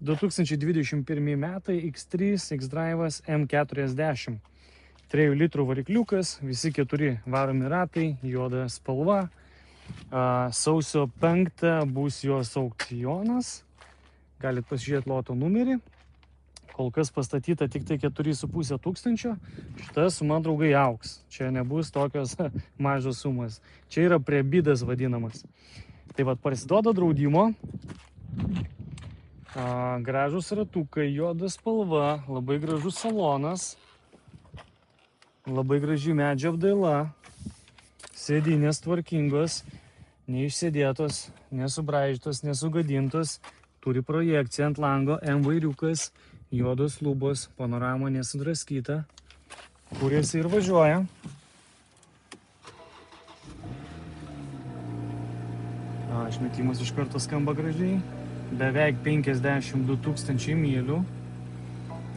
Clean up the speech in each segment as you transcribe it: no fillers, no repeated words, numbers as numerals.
2021 metai X3 X-Drive M40. 3 litrų varikliukas, visi 4 varomi ratai, juoda spalva. Sausio 5 bus jos aukcionas. Galit pasižiūrėti loto numerį. Kol kas pastatyta tik tai 4,5 tūkstančio. Šita suma, draugai, auks. Čia nebus tokios mažos sumas. Čia yra prebidas vadinamas. Tai vat parsiduoda draudimo. Gražus ratukai, juoda spalva, labai gražus salonas. Labai graži medžio apdaila. Sėdynės tvarkingos, neišsėdėtos, nesubraižytos, nesugadintos. Turi projekciją ant lango, M vairiukas, juodos lubos, panorama nesudraskyta. Kuriasi ir važiuoja. Išmetimas iš karto skamba gražiai. Beveik 52 tūkstančiai mylių.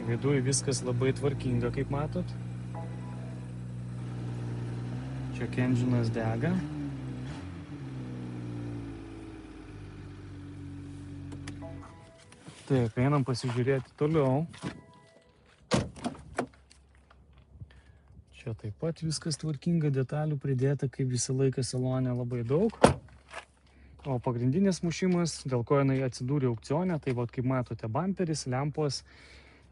Viduje viskas labai tvarkinga, kaip matot. Čia enžinas dega. Taip, einam pasižiūrėti toliau. Čia taip pat viskas tvarkinga, detalių pridėta, kaip visą laiką salone labai daug. O pagrindinis mušimas, dėl ko jinai atsidūrė aukcione, tai vat, kaip matote, bamperis, lempos,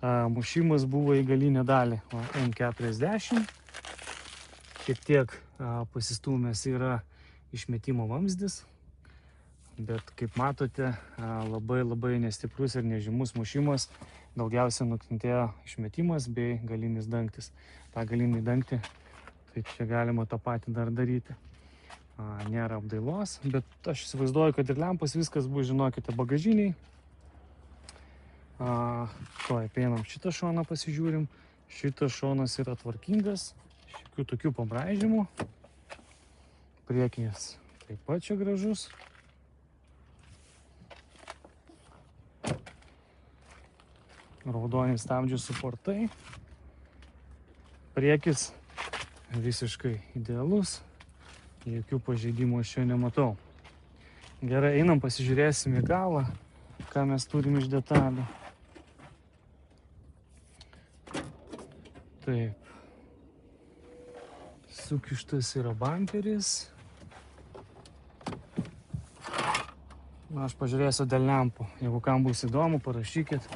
mušimas buvo į galinę dalį. M40. Šiek tiek pasistūmęs yra išmetimo vamzdis, bet kaip matote, labai nestiprus ir nežymus mušimas. Daugiausia nukentėjo išmetimas bei galinis dangtis. Ta galinį dangtį, tai čia galima tą patį dar daryti. Nėra apdailos, bet aš įsivaizduoju, kad ir lempos viskas bus, žinokite, bagažiniai. Einam šitą šoną pasižiūrim. Šitas šonas yra tvarkingas, šiokių tokių pabraižymų. Priekinis taip pat čia gražus. Raudoni stabdžių suportai. Priekis visiškai idealus. Jokių pažeidimų aš čia nematau. Gerai, einam pasižiūrėsim į galą, ką mes turim iš detalių. Taip. Sukištas yra bamperis. Aš pažiūrėsiu dėl lempų. Jeigu kam bus įdomu, parašykit.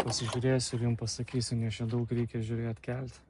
Pasižiūrėsiu ir jums pasakysiu, nes čia daug reikia žiūrėti kelti.